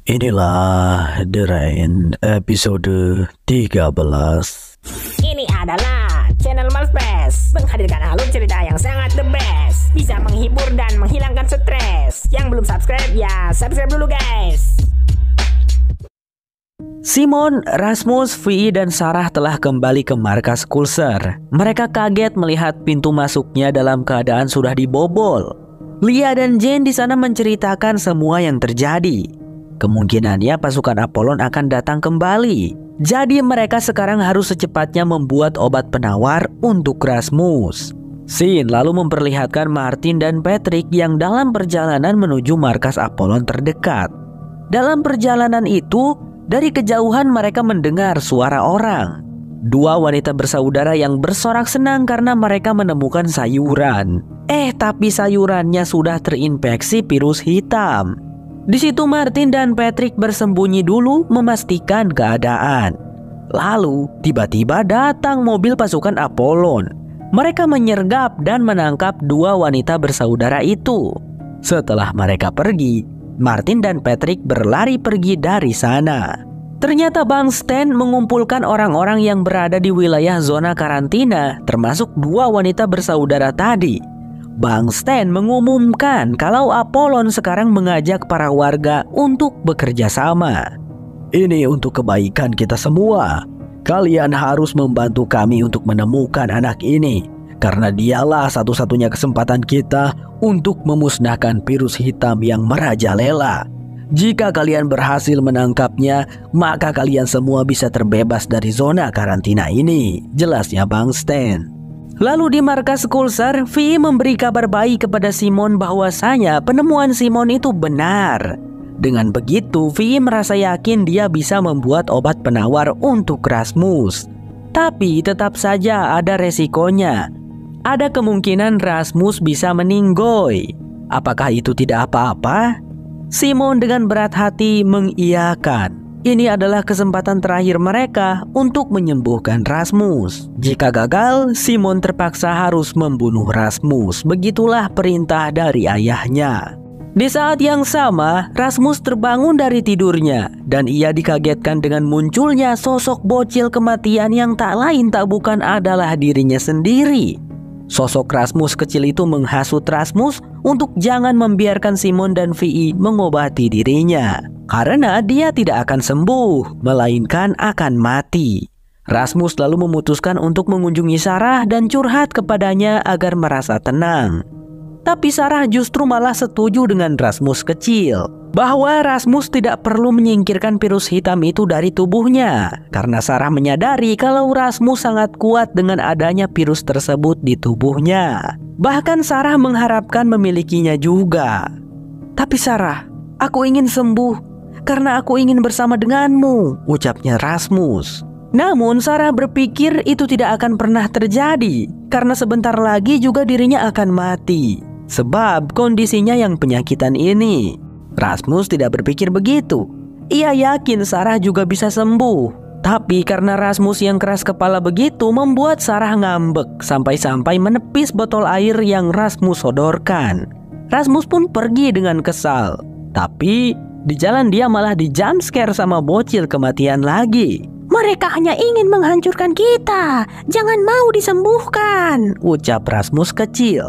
Inilah The Rain episode 13. Ini adalah channel Malfest, menghadirkan alur cerita yang sangat the best, bisa menghibur dan menghilangkan stres. Yang belum subscribe ya subscribe dulu guys. Simon, Rasmus, Vi, dan Sarah telah kembali ke markas Kulser. Mereka kaget melihat pintu masuknya dalam keadaan sudah dibobol. Lia dan Jane di sana menceritakan semua yang terjadi. Kemungkinannya pasukan Apollon akan datang kembali. Jadi mereka sekarang harus secepatnya membuat obat penawar untuk Rasmus. Sin lalu memperlihatkan Martin dan Patrick yang dalam perjalanan menuju markas Apollon terdekat. Dalam perjalanan itu, dari kejauhan mereka mendengar suara orang. Dua wanita bersaudara yang bersorak senang karena mereka menemukan sayuran. Tapi sayurannya sudah terinfeksi virus hitam. Di situ Martin dan Patrick bersembunyi dulu memastikan keadaan. Lalu tiba-tiba datang mobil pasukan Apollon. Mereka menyergap dan menangkap dua wanita bersaudara itu. Setelah mereka pergi, Martin dan Patrick berlari pergi dari sana. Ternyata Bang Stan mengumpulkan orang-orang yang berada di wilayah zona karantina, termasuk dua wanita bersaudara tadi. Bang Stan mengumumkan kalau Apollon sekarang mengajak para warga untuk bekerja sama. Ini untuk kebaikan kita semua. Kalian harus membantu kami untuk menemukan anak ini, karena dialah satu-satunya kesempatan kita untuk memusnahkan virus hitam yang merajalela. Jika kalian berhasil menangkapnya, maka kalian semua bisa terbebas dari zona karantina ini, jelasnya Bang Stan. Lalu di markas Kulser, Vi memberi kabar baik kepada Simon bahwasanya penemuan Simon itu benar. Dengan begitu, Vi merasa yakin dia bisa membuat obat penawar untuk Rasmus. Tapi tetap saja ada resikonya. Ada kemungkinan Rasmus bisa meninggoy. Apakah itu tidak apa-apa? Simon dengan berat hati mengiyakan. Ini adalah kesempatan terakhir mereka untuk menyembuhkan Rasmus. Jika gagal, Simon terpaksa harus membunuh Rasmus. Begitulah perintah dari ayahnya. Di saat yang sama, Rasmus terbangun dari tidurnya dan ia dikagetkan dengan munculnya sosok bocil kematian yang tak lain tak bukan adalah dirinya sendiri. Sosok Rasmus kecil itu menghasut Rasmus untuk jangan membiarkan Simon dan Vi mengobati dirinya. Karena dia tidak akan sembuh, melainkan akan mati. Rasmus lalu memutuskan untuk mengunjungi Sarah dan curhat kepadanya agar merasa tenang. Tapi Sarah justru malah setuju dengan Rasmus kecil, bahwa Rasmus tidak perlu menyingkirkan virus hitam itu dari tubuhnya, karena Sarah menyadari kalau Rasmus sangat kuat dengan adanya virus tersebut di tubuhnya. Bahkan Sarah mengharapkan memilikinya juga. Tapi Sarah, aku ingin sembuh, karena aku ingin bersama denganmu, ucapnya Rasmus. Namun Sarah berpikir itu tidak akan pernah terjadi, karena sebentar lagi juga dirinya akan mati. Sebab kondisinya yang penyakitan ini. Rasmus tidak berpikir begitu. Ia yakin Sarah juga bisa sembuh. Tapi karena Rasmus yang keras kepala begitu membuat Sarah ngambek sampai-sampai menepis botol air yang Rasmus sodorkan. Rasmus pun pergi dengan kesal. Tapi di jalan dia malah di jump scare sama bocil kematian lagi. Mereka hanya ingin menghancurkan kita, jangan mau disembuhkan, ucap Rasmus kecil.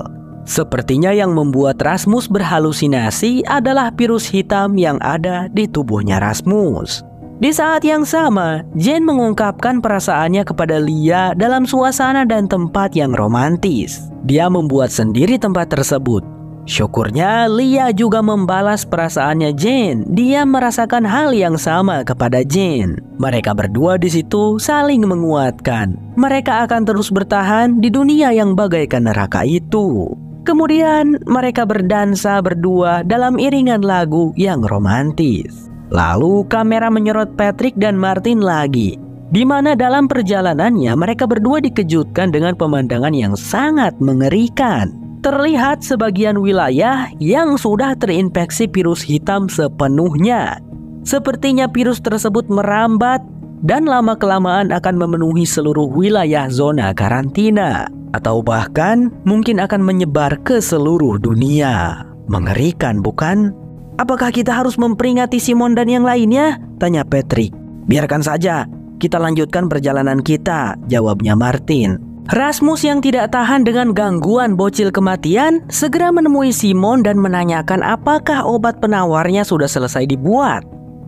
Sepertinya yang membuat Rasmus berhalusinasi adalah virus hitam yang ada di tubuhnya Rasmus. Di saat yang sama, Jane mengungkapkan perasaannya kepada Lia dalam suasana dan tempat yang romantis. Dia membuat sendiri tempat tersebut. Syukurnya Lia juga membalas perasaannya Jane. Dia merasakan hal yang sama kepada Jane. Mereka berdua di situ saling menguatkan. Mereka akan terus bertahan di dunia yang bagaikan neraka itu. Kemudian mereka berdansa berdua dalam iringan lagu yang romantis. Lalu kamera menyorot Patrick dan Martin lagi, di mana dalam perjalanannya mereka berdua dikejutkan dengan pemandangan yang sangat mengerikan. Terlihat sebagian wilayah yang sudah terinfeksi virus hitam sepenuhnya. Sepertinya virus tersebut merambat dan lama-kelamaan akan memenuhi seluruh wilayah zona karantina. Atau bahkan mungkin akan menyebar ke seluruh dunia. Mengerikan bukan? Apakah kita harus memperingati Simon dan yang lainnya? Tanya Patrick. Biarkan saja, kita lanjutkan perjalanan kita, jawabnya Martin. Rasmus yang tidak tahan dengan gangguan bocil kematian segera menemui Simon dan menanyakan apakah obat penawarnya sudah selesai dibuat.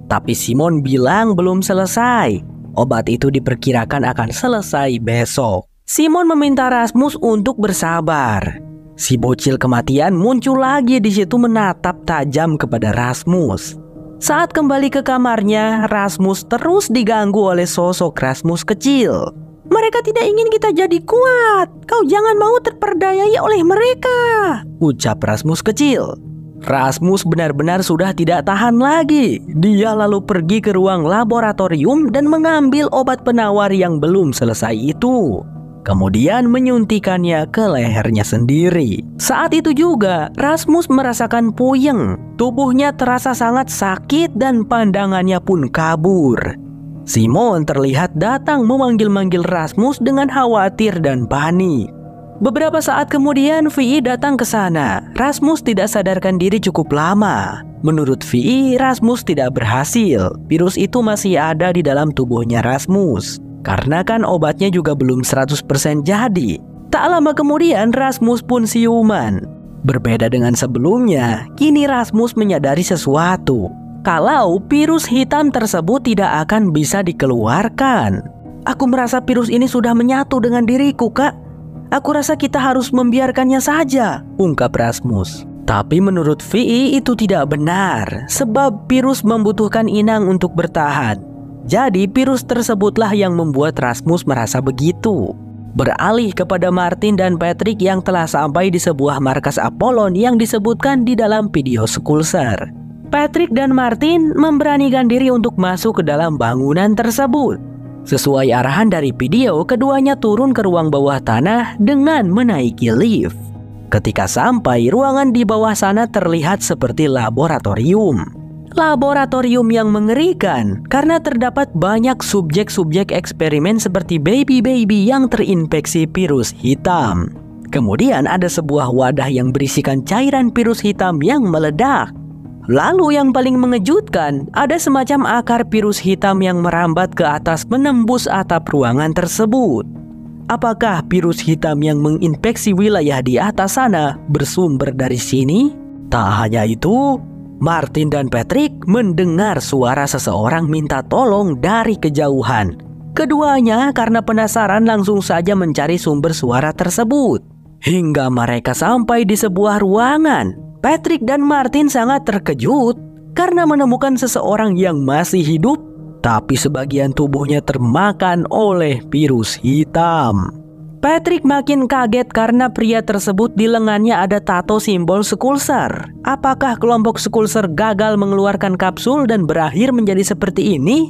Tapi Simon bilang belum selesai. Obat itu diperkirakan akan selesai besok. Simon meminta Rasmus untuk bersabar. Si bocil kematian muncul lagi di situ menatap tajam kepada Rasmus. Saat kembali ke kamarnya, Rasmus terus diganggu oleh sosok Rasmus kecil. Mereka tidak ingin kita jadi kuat. Kau jangan mau terperdayai oleh mereka, ucap Rasmus kecil. Rasmus benar-benar sudah tidak tahan lagi. Dia lalu pergi ke ruang laboratorium dan mengambil obat penawar yang belum selesai itu. Kemudian menyuntikannya ke lehernya sendiri. Saat itu juga Rasmus merasakan puyeng. Tubuhnya terasa sangat sakit dan pandangannya pun kabur. Simon terlihat datang memanggil-manggil Rasmus dengan khawatir dan panik. Beberapa saat kemudian Vi datang ke sana. Rasmus tidak sadarkan diri cukup lama. Menurut Vi, Rasmus tidak berhasil. Virus itu masih ada di dalam tubuhnya Rasmus. Karena kan obatnya juga belum 100% jadi. Tak lama kemudian Rasmus pun siuman. Berbeda dengan sebelumnya, kini Rasmus menyadari sesuatu. Kalau virus hitam tersebut tidak akan bisa dikeluarkan. Aku merasa virus ini sudah menyatu dengan diriku, Kak. Aku rasa kita harus membiarkannya saja, ungkap Rasmus. Tapi menurut Vi itu tidak benar, sebab virus membutuhkan inang untuk bertahan. Jadi virus tersebutlah yang membuat Rasmus merasa begitu. Beralih kepada Martin dan Patrick yang telah sampai di sebuah markas Apollon yang disebutkan di dalam video Skulser. Patrick dan Martin memberanikan diri untuk masuk ke dalam bangunan tersebut. Sesuai arahan dari video, keduanya turun ke ruang bawah tanah dengan menaiki lift. Ketika sampai, ruangan di bawah sana terlihat seperti laboratorium. Laboratorium yang mengerikan karena terdapat banyak subjek-subjek eksperimen seperti baby-baby yang terinfeksi virus hitam. Kemudian ada sebuah wadah yang berisikan cairan virus hitam yang meledak. Lalu yang paling mengejutkan, ada semacam akar virus hitam yang merambat ke atas menembus atap ruangan tersebut. Apakah virus hitam yang menginfeksi wilayah di atas sana bersumber dari sini? Tak hanya itu, Martin dan Patrick mendengar suara seseorang minta tolong dari kejauhan. Keduanya karena penasaran langsung saja mencari sumber suara tersebut. Hingga mereka sampai di sebuah ruangan. Patrick dan Martin sangat terkejut karena menemukan seseorang yang masih hidup, tapi sebagian tubuhnya termakan oleh virus hitam. Patrick makin kaget karena pria tersebut di lengannya ada tato simbol Skulser. Apakah kelompok Skulser gagal mengeluarkan kapsul dan berakhir menjadi seperti ini?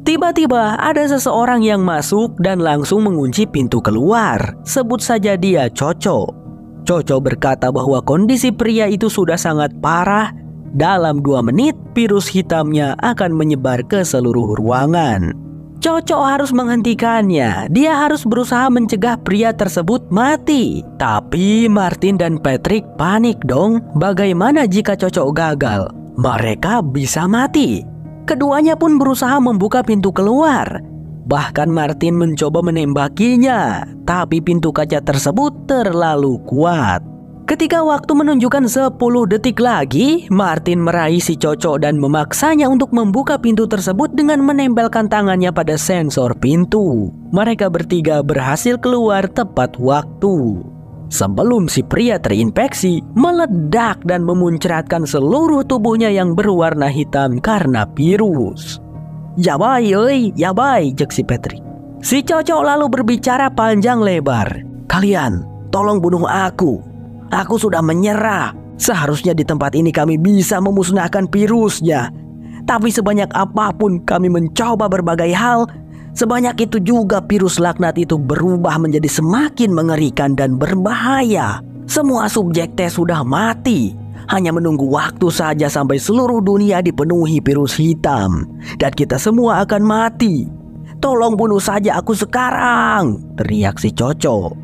Tiba-tiba ada seseorang yang masuk dan langsung mengunci pintu keluar. Sebut saja dia Coco. Coco berkata bahwa kondisi pria itu sudah sangat parah. Dalam 2 menit, virus hitamnya akan menyebar ke seluruh ruangan. Coco harus menghentikannya. Dia harus berusaha mencegah pria tersebut mati. Tapi Martin dan Patrick panik dong. Bagaimana jika Coco gagal? Mereka bisa mati. Keduanya pun berusaha membuka pintu keluar. Bahkan Martin mencoba menembakinya, tapi pintu kaca tersebut terlalu kuat. Ketika waktu menunjukkan 10 detik lagi, Martin meraih si Coco dan memaksanya untuk membuka pintu tersebut dengan menempelkan tangannya pada sensor pintu. Mereka bertiga berhasil keluar tepat waktu. Sebelum si pria terinfeksi, meledak dan memuncratkan seluruh tubuhnya yang berwarna hitam karena virus. "Yabai, oi, yabai," jek si Patrick. Si Coco lalu berbicara panjang lebar. "Kalian, tolong bunuh aku. Aku sudah menyerah. Seharusnya di tempat ini kami bisa memusnahkan virusnya. Tapi sebanyak apapun kami mencoba berbagai hal, sebanyak itu juga virus laknat itu berubah menjadi semakin mengerikan dan berbahaya. Semua subjek tes sudah mati. Hanya menunggu waktu saja sampai seluruh dunia dipenuhi virus hitam. Dan kita semua akan mati. Tolong bunuh saja aku sekarang," teriak si Coco.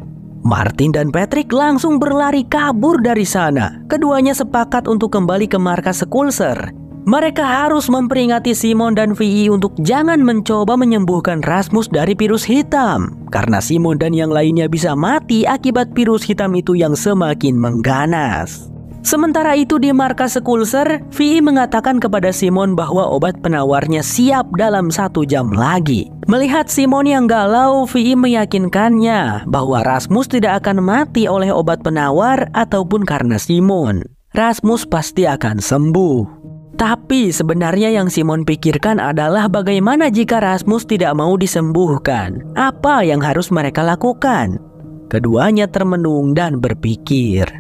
Martin dan Patrick langsung berlari kabur dari sana. Keduanya sepakat untuk kembali ke markas Skulser. Mereka harus memperingati Simon dan Vi untuk jangan mencoba menyembuhkan Rasmus dari virus hitam, karena Simon dan yang lainnya bisa mati akibat virus hitam itu yang semakin mengganas. Sementara itu di markas Skulser, Vi mengatakan kepada Simon bahwa obat penawarnya siap dalam 1 jam lagi. Melihat Simon yang galau, Vi meyakinkannya bahwa Rasmus tidak akan mati oleh obat penawar ataupun karena Simon. Rasmus pasti akan sembuh. Tapi sebenarnya yang Simon pikirkan adalah bagaimana jika Rasmus tidak mau disembuhkan. Apa yang harus mereka lakukan? Keduanya termenung dan berpikir.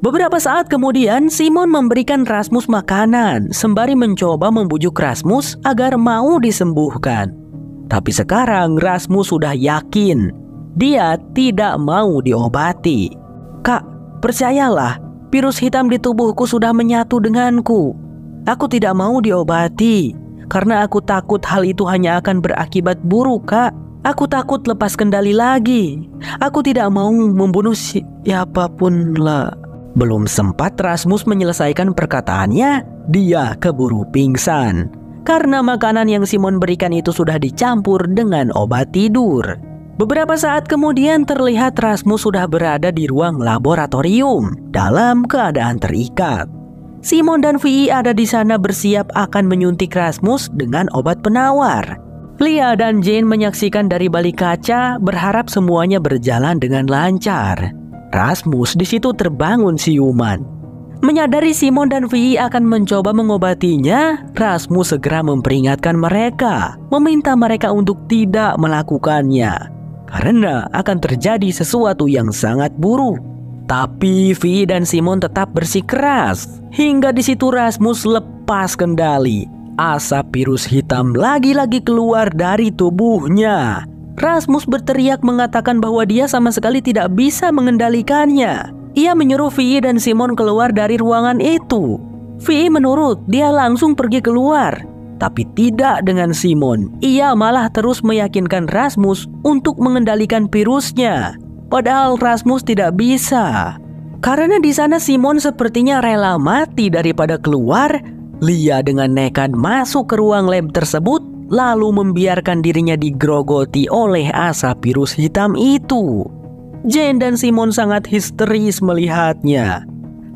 Beberapa saat kemudian, Simon memberikan Rasmus makanan sembari mencoba membujuk Rasmus agar mau disembuhkan. Tapi sekarang Rasmus sudah yakin dia tidak mau diobati. "Kak, percayalah, virus hitam di tubuhku sudah menyatu denganku. Aku tidak mau diobati karena aku takut hal itu hanya akan berakibat buruk, Kak. Aku takut lepas kendali lagi. Aku tidak mau membunuh siapapun lah." Belum sempat Rasmus menyelesaikan perkataannya, dia keburu pingsan. Karena makanan yang Simon berikan itu sudah dicampur dengan obat tidur. Beberapa saat kemudian terlihat Rasmus sudah berada di ruang laboratorium dalam keadaan terikat. Simon dan Vi ada di sana bersiap akan menyuntik Rasmus dengan obat penawar. Lia dan Jane menyaksikan dari balik kaca, berharap semuanya berjalan dengan lancar. Rasmus di situ terbangun siuman. Menyadari Simon dan Vi akan mencoba mengobatinya, Rasmus segera memperingatkan mereka, meminta mereka untuk tidak melakukannya karena akan terjadi sesuatu yang sangat buruk. Tapi Vi dan Simon tetap bersikeras. Hingga di situ Rasmus lepas kendali. Asap virus hitam lagi-lagi keluar dari tubuhnya. Rasmus berteriak mengatakan bahwa dia sama sekali tidak bisa mengendalikannya. Ia menyuruh Vi dan Simon keluar dari ruangan itu. Vi menurut, dia langsung pergi keluar. Tapi tidak dengan Simon. Ia malah terus meyakinkan Rasmus untuk mengendalikan virusnya. Padahal Rasmus tidak bisa. Karena di sana Simon sepertinya rela mati daripada keluar, Lia dengan nekat masuk ke ruang lab tersebut, lalu membiarkan dirinya digrogoti oleh asap virus hitam itu. Jane dan Simon sangat histeris melihatnya.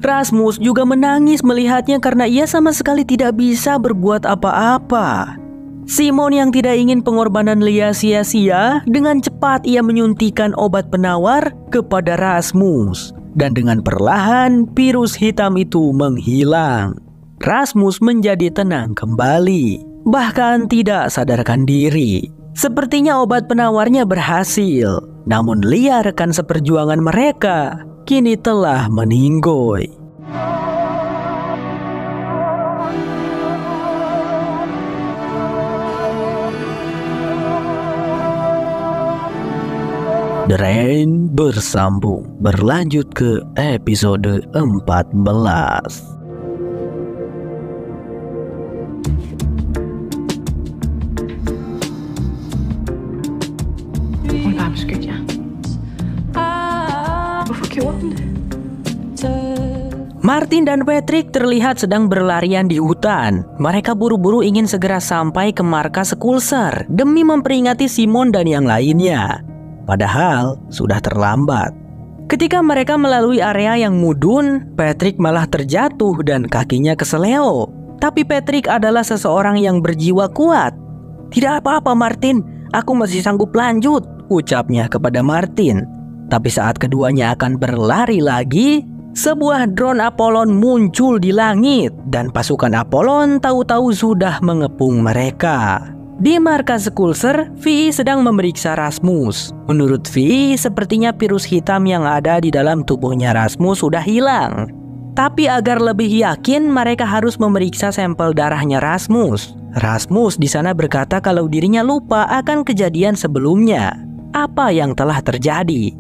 Rasmus juga menangis melihatnya karena ia sama sekali tidak bisa berbuat apa-apa. Simon yang tidak ingin pengorbanan Lia sia-sia, dengan cepat ia menyuntikkan obat penawar kepada Rasmus. Dan dengan perlahan virus hitam itu menghilang. Rasmus menjadi tenang kembali. Bahkan tidak sadarkan diri. Sepertinya obat penawarnya berhasil. Namun Lia, rekan seperjuangan mereka, kini telah meninggoy. The Rain bersambung, berlanjut ke episode 14. Martin dan Patrick terlihat sedang berlarian di hutan. Mereka buru-buru ingin segera sampai ke markas Skulser demi memperingati Simon dan yang lainnya. Padahal sudah terlambat. Ketika mereka melalui area yang mudun, Patrick malah terjatuh dan kakinya keseleo. Tapi Patrick adalah seseorang yang berjiwa kuat. "Tidak apa-apa Martin, aku masih sanggup lanjut," ucapnya kepada Martin. Tapi saat keduanya akan berlari lagi, sebuah drone Apollon muncul di langit dan pasukan Apollon tahu-tahu sudah mengepung mereka. Di markas Skulser, Vi sedang memeriksa Rasmus. Menurut Vi, sepertinya virus hitam yang ada di dalam tubuhnya Rasmus sudah hilang. Tapi agar lebih yakin, mereka harus memeriksa sampel darahnya Rasmus. Rasmus di sana berkata kalau dirinya lupa akan kejadian sebelumnya. Apa yang telah terjadi?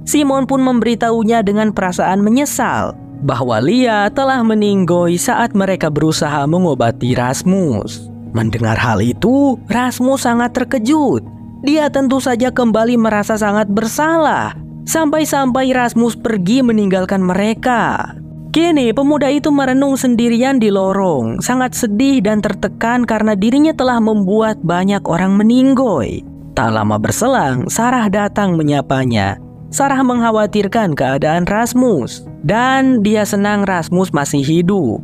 Simon pun memberitahunya dengan perasaan menyesal bahwa Lia telah meninggoy saat mereka berusaha mengobati Rasmus. Mendengar hal itu, Rasmus sangat terkejut. Dia tentu saja kembali merasa sangat bersalah. Sampai-sampai Rasmus pergi meninggalkan mereka. Kini pemuda itu merenung sendirian di lorong, sangat sedih dan tertekan karena dirinya telah membuat banyak orang meninggoy. Tak lama berselang, Sarah datang menyapanya. Sarah mengkhawatirkan keadaan Rasmus, dan dia senang Rasmus masih hidup.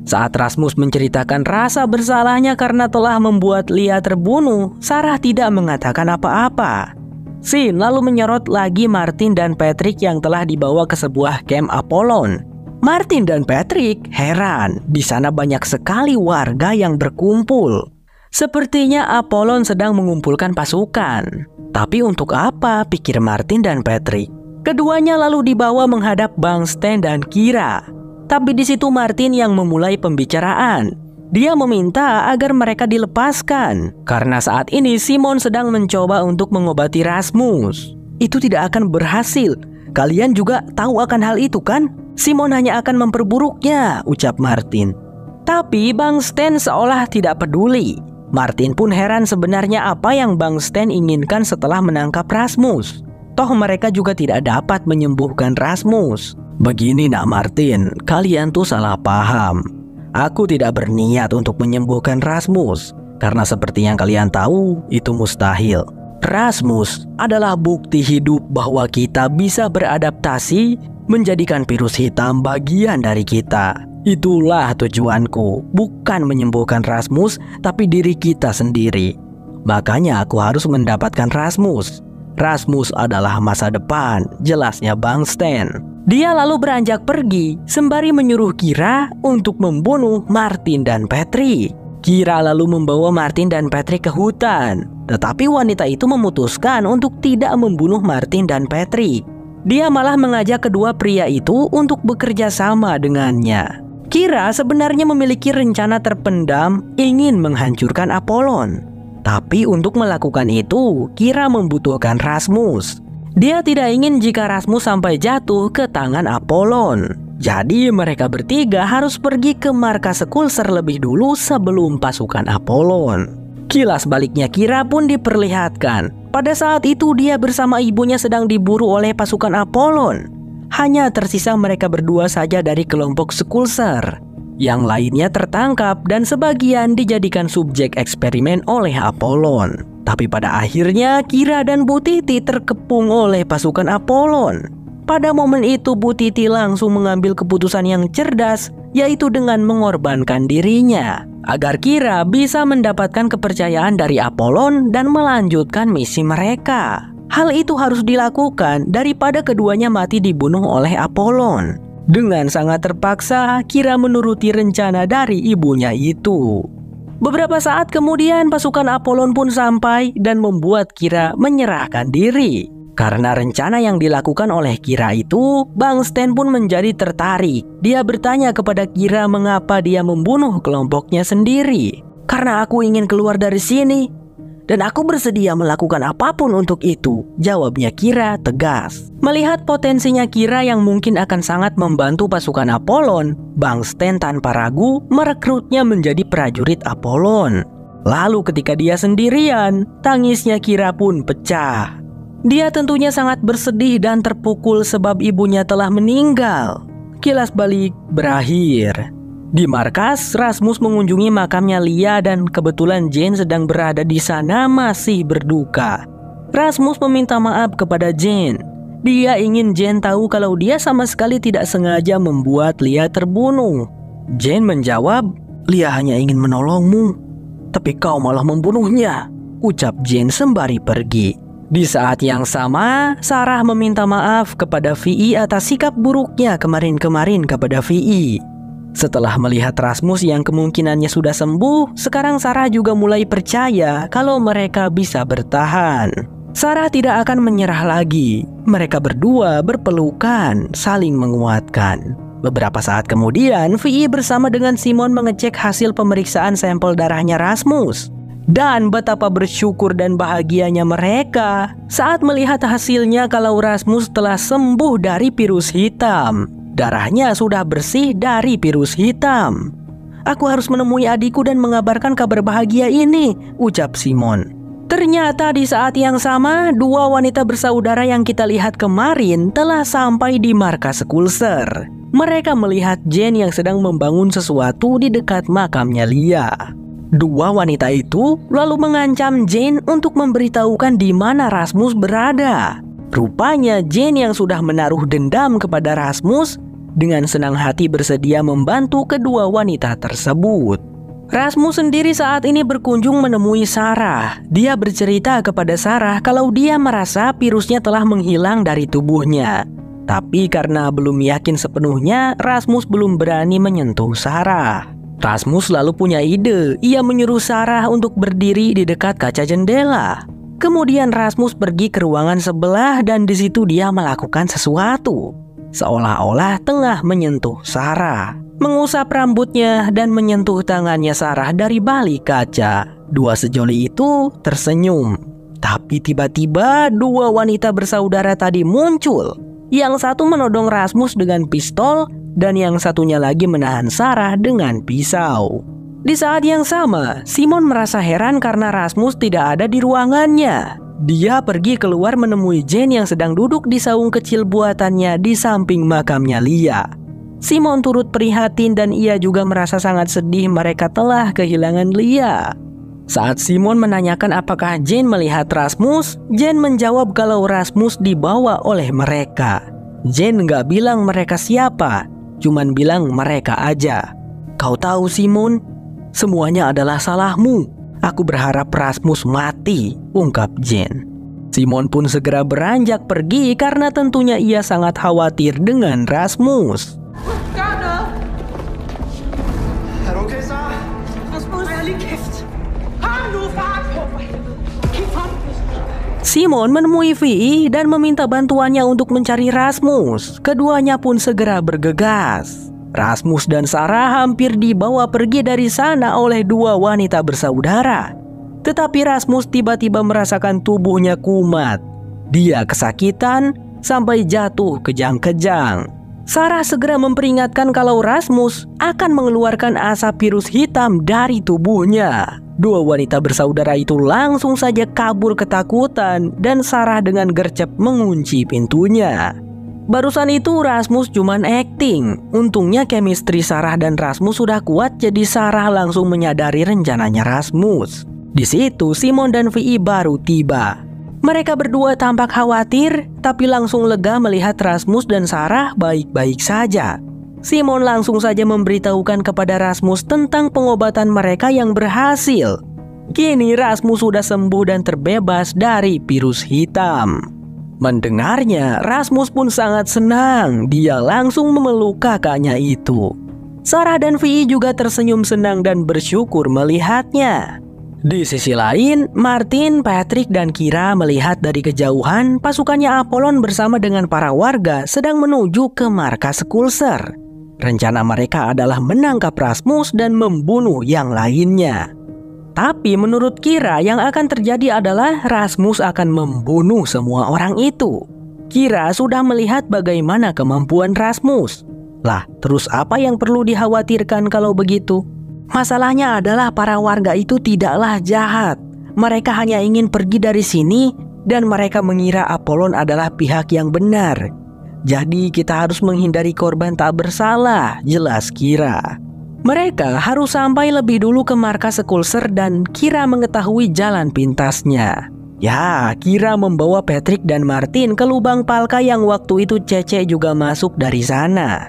Saat Rasmus menceritakan rasa bersalahnya karena telah membuat Lia terbunuh, Sarah tidak mengatakan apa-apa. Sin lalu menyorot lagi Martin dan Patrick yang telah dibawa ke sebuah camp Apollon. Martin dan Patrick heran, di sana banyak sekali warga yang berkumpul. Sepertinya Apollon sedang mengumpulkan pasukan. Tapi untuk apa, pikir Martin dan Patrick. Keduanya lalu dibawa menghadap Bang Stan dan Kira. Tapi di situ Martin yang memulai pembicaraan. Dia meminta agar mereka dilepaskan, karena saat ini Simon sedang mencoba untuk mengobati Rasmus. Itu tidak akan berhasil. Kalian juga tahu akan hal itu kan? Simon hanya akan memperburuknya, ucap Martin. Tapi Bang Stan seolah tidak peduli. Martin pun heran sebenarnya apa yang Bang Stan inginkan setelah menangkap Rasmus. Toh mereka juga tidak dapat menyembuhkan Rasmus. Begini nak Martin, kalian tuh salah paham. Aku tidak berniat untuk menyembuhkan Rasmus, karena seperti yang kalian tahu, itu mustahil. Rasmus adalah bukti hidup bahwa kita bisa beradaptasi, menjadikan virus hitam bagian dari kita. Itulah tujuanku, bukan menyembuhkan Rasmus, tapi diri kita sendiri. Makanya aku harus mendapatkan Rasmus. Rasmus adalah masa depan, jelasnya Bang Stan. Dia lalu beranjak pergi, sembari menyuruh Kira untuk membunuh Martin dan Patrick. Kira lalu membawa Martin dan Patrick ke hutan, tetapi wanita itu memutuskan untuk tidak membunuh Martin dan Patrick. Dia malah mengajak kedua pria itu untuk bekerja sama dengannya. Kira sebenarnya memiliki rencana terpendam ingin menghancurkan Apollon. Tapi untuk melakukan itu, Kira membutuhkan Rasmus. Dia tidak ingin jika Rasmus sampai jatuh ke tangan Apollon. Jadi mereka bertiga harus pergi ke markas Skulser lebih dulu sebelum pasukan Apollon. Kilas baliknya Kira pun diperlihatkan. Pada saat itu dia bersama ibunya sedang diburu oleh pasukan Apollon. Hanya tersisa mereka berdua saja dari kelompok Skulser. Yang lainnya tertangkap dan sebagian dijadikan subjek eksperimen oleh Apollon. Tapi pada akhirnya Kira dan Bu Titi terkepung oleh pasukan Apollon. Pada momen itu Bu Titi langsung mengambil keputusan yang cerdas, yaitu dengan mengorbankan dirinya agar Kira bisa mendapatkan kepercayaan dari Apollon dan melanjutkan misi mereka. Hal itu harus dilakukan daripada keduanya mati dibunuh oleh Apollon. Dengan sangat terpaksa, Kira menuruti rencana dari ibunya itu. Beberapa saat kemudian pasukan Apollon pun sampai dan membuat Kira menyerahkan diri. Karena rencana yang dilakukan oleh Kira itu, Bang Stan pun menjadi tertarik. Dia bertanya kepada Kira mengapa dia membunuh kelompoknya sendiri. Karena aku ingin keluar dari sini, dan aku bersedia melakukan apapun untuk itu, jawabnya Kira tegas. Melihat potensinya Kira yang mungkin akan sangat membantu pasukan Apollon, Bang Stan tanpa ragu merekrutnya menjadi prajurit Apollon. Lalu ketika dia sendirian, tangisnya Kira pun pecah. Dia tentunya sangat bersedih dan terpukul sebab ibunya telah meninggal. Kilas balik berakhir. Di markas, Rasmus mengunjungi makamnya Lia dan kebetulan Jane sedang berada di sana masih berduka. Rasmus meminta maaf kepada Jane. Dia ingin Jane tahu kalau dia sama sekali tidak sengaja membuat Lia terbunuh. Jane menjawab, "Lia hanya ingin menolongmu, tapi kau malah membunuhnya," ucap Jane sembari pergi. Di saat yang sama, Sarah meminta maaf kepada Vi atas sikap buruknya kemarin-kemarin kepada Vi. Setelah melihat Rasmus yang kemungkinannya sudah sembuh, sekarang Sarah juga mulai percaya kalau mereka bisa bertahan. Sarah tidak akan menyerah lagi. Mereka berdua berpelukan, saling menguatkan. Beberapa saat kemudian, Vi bersama dengan Simon mengecek hasil pemeriksaan sampel darahnya Rasmus. Dan betapa bersyukur dan bahagianya mereka saat melihat hasilnya kalau Rasmus telah sembuh dari virus hitam. Darahnya sudah bersih dari virus hitam. "Aku harus menemui adikku dan mengabarkan kabar bahagia ini," ucap Simon. Ternyata di saat yang sama, dua wanita bersaudara yang kita lihat kemarin telah sampai di markas Skulser. Mereka melihat Jane yang sedang membangun sesuatu di dekat makamnya Lia. Dua wanita itu lalu mengancam Jane untuk memberitahukan di mana Rasmus berada. Rupanya Jane yang sudah menaruh dendam kepada Rasmus dengan senang hati bersedia membantu kedua wanita tersebut. Rasmus sendiri saat ini berkunjung menemui Sarah. Dia bercerita kepada Sarah kalau dia merasa virusnya telah menghilang dari tubuhnya. Tapi karena belum yakin sepenuhnya, Rasmus belum berani menyentuh Sarah. Rasmus lalu punya ide. Ia menyuruh Sarah untuk berdiri di dekat kaca jendela. Kemudian Rasmus pergi ke ruangan sebelah dan di situ dia melakukan sesuatu. Seolah-olah tengah menyentuh Sarah. Mengusap rambutnya dan menyentuh tangannya Sarah dari balik kaca. Dua sejoli itu tersenyum. Tapi tiba-tiba dua wanita bersaudara tadi muncul. Yang satu menodong Rasmus dengan pistol dan yang satunya lagi menahan Sarah dengan pisau. Di saat yang sama, Simon merasa heran karena Rasmus tidak ada di ruangannya. Dia pergi keluar menemui Jane yang sedang duduk di saung kecil buatannya di samping makamnya Lia. Simon turut prihatin dan ia juga merasa sangat sedih mereka telah kehilangan Lia. Saat Simon menanyakan apakah Jane melihat Rasmus, Jane menjawab kalau Rasmus dibawa oleh mereka. Jane nggak bilang mereka siapa, cuman bilang mereka aja. Kau tahu Simon, semuanya adalah salahmu. Aku berharap Rasmus mati, ungkap Jane. Simon pun segera beranjak pergi karena tentunya ia sangat khawatir dengan Rasmus. Simon menemui Vi dan meminta bantuannya untuk mencari Rasmus. Keduanya pun segera bergegas. Rasmus dan Sarah hampir dibawa pergi dari sana oleh dua wanita bersaudara. Tetapi Rasmus tiba-tiba merasakan tubuhnya kumat. Dia kesakitan sampai jatuh kejang-kejang. Sarah segera memperingatkan kalau Rasmus akan mengeluarkan asap virus hitam dari tubuhnya. Dua wanita bersaudara itu langsung saja kabur ketakutan dan Sarah dengan gercep mengunci pintunya. Barusan itu Rasmus cuman acting. Untungnya chemistry Sarah dan Rasmus sudah kuat jadi Sarah langsung menyadari rencananya Rasmus. Di situ Simon dan Vi baru tiba. Mereka berdua tampak khawatir tapi langsung lega melihat Rasmus dan Sarah baik-baik saja. Simon langsung saja memberitahukan kepada Rasmus tentang pengobatan mereka yang berhasil. Kini Rasmus sudah sembuh dan terbebas dari virus hitam. Mendengarnya, Rasmus pun sangat senang. Dia langsung memeluk kakaknya itu. Sarah dan Vi juga tersenyum senang dan bersyukur melihatnya. Di sisi lain, Martin, Patrick, dan Kira melihat dari kejauhan pasukannya Apollon bersama dengan para warga sedang menuju ke markas Skulser. Rencana mereka adalah menangkap Rasmus dan membunuh yang lainnya. Tapi menurut Kira yang akan terjadi adalah Rasmus akan membunuh semua orang itu. Kira sudah melihat bagaimana kemampuan Rasmus. Lah, terus apa yang perlu dikhawatirkan kalau begitu? Masalahnya adalah para warga itu tidaklah jahat. Mereka hanya ingin pergi dari sini dan mereka mengira Apollon adalah pihak yang benar. Jadi kita harus menghindari korban tak bersalah, jelas Kira. Mereka harus sampai lebih dulu ke markas Skulser dan Kira mengetahui jalan pintasnya. Ya, Kira membawa Patrick dan Martin ke lubang Palka yang waktu itu Cece juga masuk dari sana.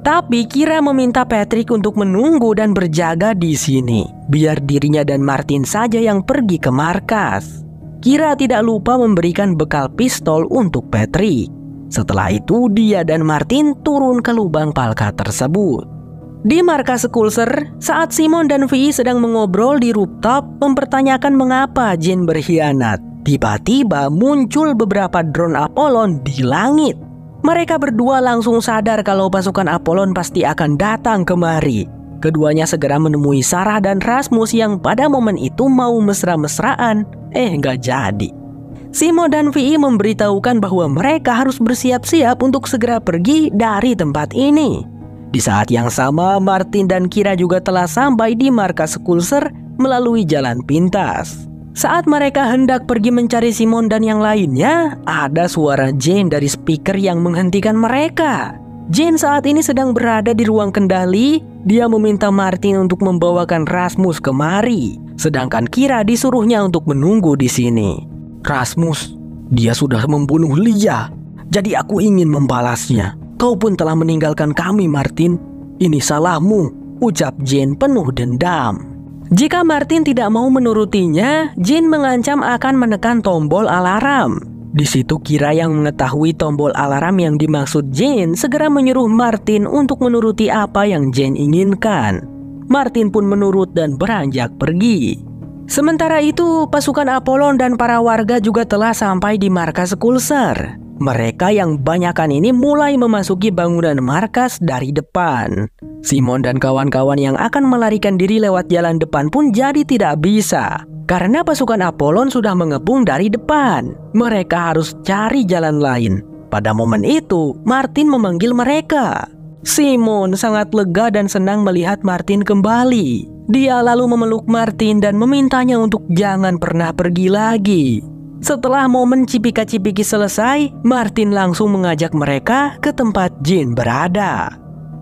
Tapi Kira meminta Patrick untuk menunggu dan berjaga di sini, biar dirinya dan Martin saja yang pergi ke markas. Kira tidak lupa memberikan bekal pistol untuk Patrick. Setelah itu dia dan Martin turun ke lubang Palka tersebut. Di markas Skulser, saat Simon dan Vi sedang mengobrol di rooftop mempertanyakan mengapa Jane berkhianat, tiba-tiba muncul beberapa drone Apollon di langit. Mereka berdua langsung sadar kalau pasukan Apollon pasti akan datang kemari. Keduanya segera menemui Sarah dan Rasmus yang pada momen itu mau mesra-mesraan, nggak jadi. Simon dan Vi memberitahukan bahwa mereka harus bersiap-siap untuk segera pergi dari tempat ini. Di saat yang sama, Martin dan Kira juga telah sampai di markas Skulser melalui jalan pintas. Saat mereka hendak pergi mencari Simon dan yang lainnya, ada suara Jane dari speaker yang menghentikan mereka. Jane saat ini sedang berada di ruang kendali. Dia meminta Martin untuk membawakan Rasmus kemari, sedangkan Kira disuruhnya untuk menunggu di sini. Rasmus, dia sudah membunuh Lia, jadi aku ingin membalasnya. Kau pun telah meninggalkan kami, Martin. Ini salahmu, ucap Jane penuh dendam. Jika Martin tidak mau menurutinya, Jane mengancam akan menekan tombol alarm. Di situ Kira yang mengetahui tombol alarm yang dimaksud Jane segera menyuruh Martin untuk menuruti apa yang Jane inginkan. Martin pun menurut dan beranjak pergi. Sementara itu, pasukan Apollon dan para warga juga telah sampai di markas Coulser. Mereka yang banyakan ini mulai memasuki bangunan markas dari depan. Simon dan kawan-kawan yang akan melarikan diri lewat jalan depan pun jadi tidak bisa, karena pasukan Apollon sudah mengepung dari depan. Mereka harus cari jalan lain. Pada momen itu, Martin memanggil mereka. Simon sangat lega dan senang melihat Martin kembali. Dia lalu memeluk Martin dan memintanya untuk jangan pernah pergi lagi. Setelah momen cipika-cipiki selesai, Martin langsung mengajak mereka ke tempat Jane berada.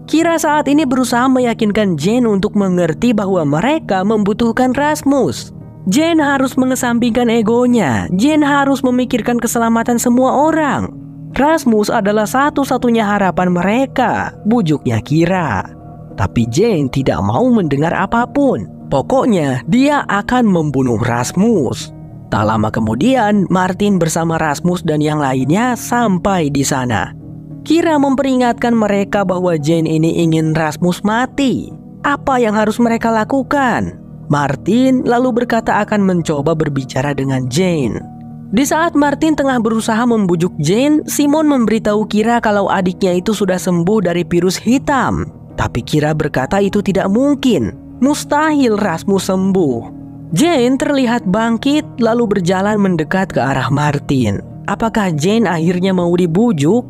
Kira saat ini berusaha meyakinkan Jane untuk mengerti bahwa mereka membutuhkan Rasmus. Jane harus mengesampingkan egonya. Jane harus memikirkan keselamatan semua orang. Rasmus adalah satu-satunya harapan mereka, bujuknya Kira. Tapi Jane tidak mau mendengar apapun. Pokoknya dia akan membunuh Rasmus. Tak lama kemudian, Martin bersama Rasmus dan yang lainnya sampai di sana. Kira memperingatkan mereka bahwa Jane ini ingin Rasmus mati. Apa yang harus mereka lakukan? Martin lalu berkata akan mencoba berbicara dengan Jane. Di saat Martin tengah berusaha membujuk Jane, Simon memberitahu Kira kalau adiknya itu sudah sembuh dari virus hitam. Tapi Kira berkata itu tidak mungkin. Mustahil Rasmus sembuh. Jane terlihat bangkit lalu berjalan mendekat ke arah Martin. Apakah Jane akhirnya mau dibujuk?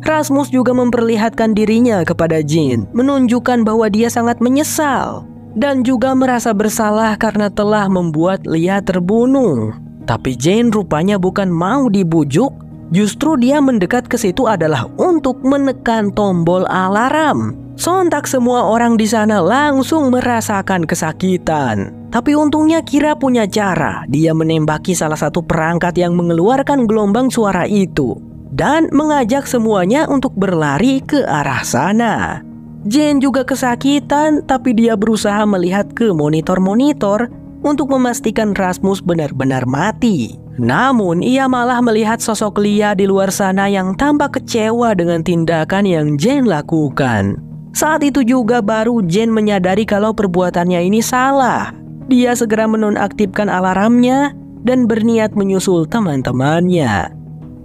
Rasmus juga memperlihatkan dirinya kepada Jane, menunjukkan bahwa dia sangat menyesal dan juga merasa bersalah karena telah membuat Lia terbunuh. Tapi Jane rupanya bukan mau dibujuk, justru dia mendekat ke situ adalah untuk menekan tombol alarm. Sontak semua orang di sana langsung merasakan kesakitan. Tapi untungnya Kira punya cara. Dia menembaki salah satu perangkat yang mengeluarkan gelombang suara itu dan mengajak semuanya untuk berlari ke arah sana. Jane juga kesakitan, tapi dia berusaha melihat ke monitor-monitor untuk memastikan Rasmus benar-benar mati. Namun ia malah melihat sosok Lia di luar sana yang tampak kecewa dengan tindakan yang Jane lakukan. Saat itu juga baru Jane menyadari kalau perbuatannya ini salah. Dia segera menonaktifkan alarmnya dan berniat menyusul teman-temannya.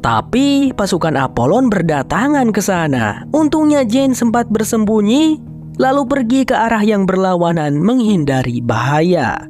Tapi pasukan Apollon berdatangan ke sana. Untungnya Jane sempat bersembunyi lalu pergi ke arah yang berlawanan menghindari bahaya.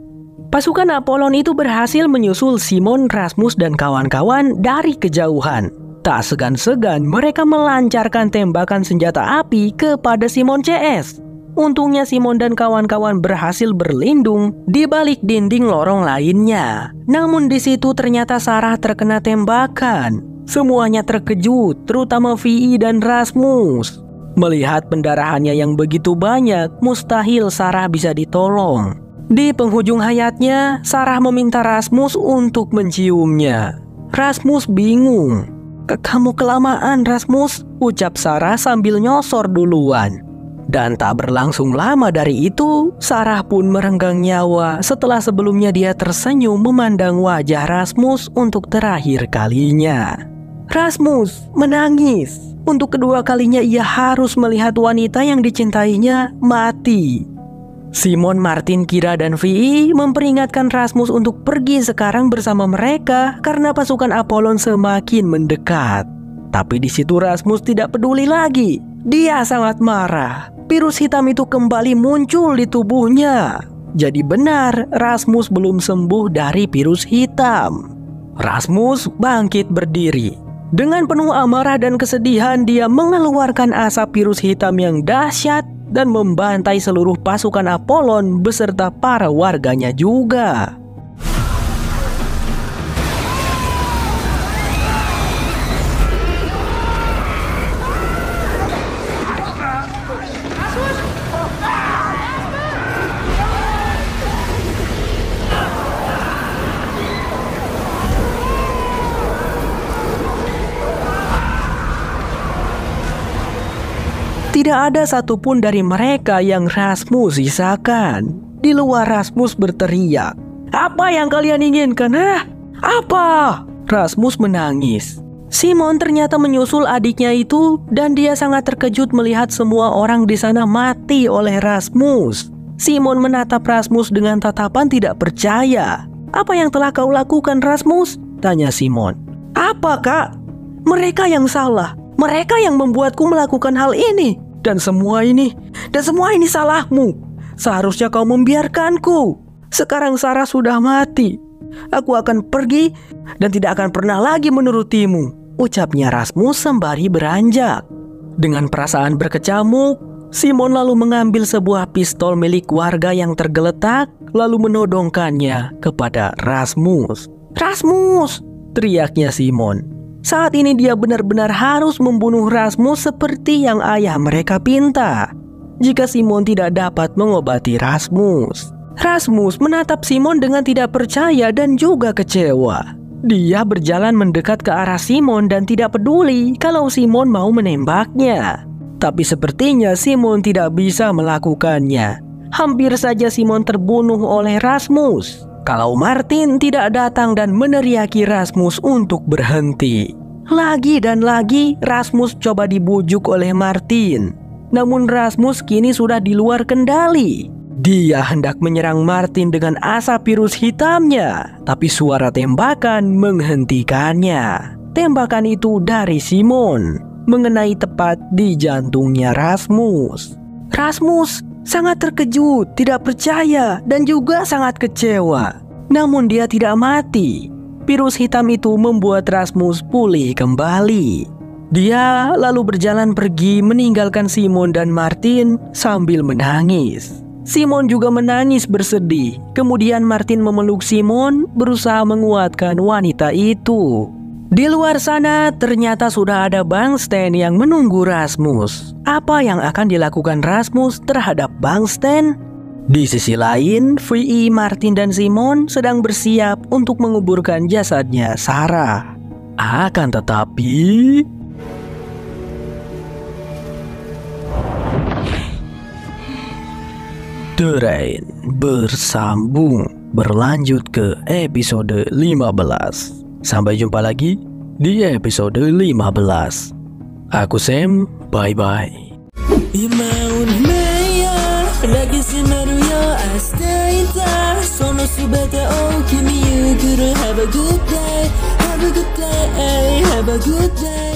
Pasukan Apollon itu berhasil menyusul Simon, Rasmus dan kawan-kawan dari kejauhan. Tak segan-segan mereka melancarkan tembakan senjata api kepada Simon CS. Untungnya Simon dan kawan-kawan berhasil berlindung di balik dinding lorong lainnya. Namun di situ ternyata Sarah terkena tembakan. Semuanya terkejut, terutama Vi dan Rasmus. Melihat pendarahannya yang begitu banyak, mustahil Sarah bisa ditolong. Di penghujung hayatnya, Sarah meminta Rasmus untuk menciumnya. Rasmus bingung. "Kamu kelamaan, Rasmus," ucap Sarah sambil nyosor duluan. Dan tak berlangsung lama dari itu, Sarah pun merenggang nyawa setelah sebelumnya dia tersenyum memandang wajah Rasmus untuk terakhir kalinya. Rasmus menangis. Untuk kedua kalinya ia harus melihat wanita yang dicintainya mati. Simon, Martin, Kira, dan Vi memperingatkan Rasmus untuk pergi sekarang bersama mereka karena pasukan Apollon semakin mendekat. Tapi di situ Rasmus tidak peduli lagi. Dia sangat marah. Virus hitam itu kembali muncul di tubuhnya. Jadi benar, Rasmus belum sembuh dari virus hitam. Rasmus bangkit berdiri. Dengan penuh amarah dan kesedihan, dia mengeluarkan asap virus hitam yang dahsyat dan membantai seluruh pasukan Apollon beserta para warganya juga. Tidak ada satupun dari mereka yang Rasmus sisakan. Di luar Rasmus berteriak, "Apa yang kalian inginkan, hah? Apa?" Rasmus menangis. Simon ternyata menyusul adiknya itu dan dia sangat terkejut melihat semua orang di sana mati oleh Rasmus. Simon menatap Rasmus dengan tatapan tidak percaya. "Apa yang telah kau lakukan, Rasmus?" tanya Simon. "Apa, Kak? Mereka yang salah. Mereka yang membuatku melakukan hal ini. Dan semua ini salahmu. Seharusnya kau membiarkanku. Sekarang Sarah sudah mati. Aku akan pergi dan tidak akan pernah lagi menurutimu," ucapnya Rasmus sembari beranjak. Dengan perasaan berkecamuk, Simon lalu mengambil sebuah pistol milik warga yang tergeletak lalu menodongkannya kepada Rasmus. "Rasmus!" teriaknya Simon. Saat ini dia benar-benar harus membunuh Rasmus seperti yang ayah mereka pinta. Jika Simon tidak dapat mengobati Rasmus. Rasmus menatap Simon dengan tidak percaya dan juga kecewa. Dia berjalan mendekat ke arah Simon dan tidak peduli kalau Simon mau menembaknya. Tapi sepertinya Simon tidak bisa melakukannya. Hampir saja Simon terbunuh oleh Rasmus kalau Martin tidak datang dan meneriaki Rasmus untuk berhenti. Lagi dan lagi Rasmus coba dibujuk oleh Martin. Namun Rasmus kini sudah di luar kendali. Dia hendak menyerang Martin dengan asap virus hitamnya, tapi suara tembakan menghentikannya. Tembakan itu dari Simon, mengenai tepat di jantungnya Rasmus. Rasmus sangat terkejut, tidak percaya, dan juga sangat kecewa. Namun dia tidak mati. Virus hitam itu membuat Rasmus pulih kembali. Dia lalu berjalan pergi meninggalkan Simon dan Martin sambil menangis. Simon juga menangis bersedih. Kemudian Martin memeluk Simon, berusaha menguatkan wanita itu. Di luar sana ternyata sudah ada Bangsten yang menunggu Rasmus. Apa yang akan dilakukan Rasmus terhadap Bangsten? Di sisi lain, Vi, Martin dan Simon sedang bersiap untuk menguburkan jasadnya Sarah. Akan tetapi The Rain bersambung, berlanjut ke episode 15. Sampai jumpa lagi di episode 15. Aku Sam, bye-bye. Have a good day.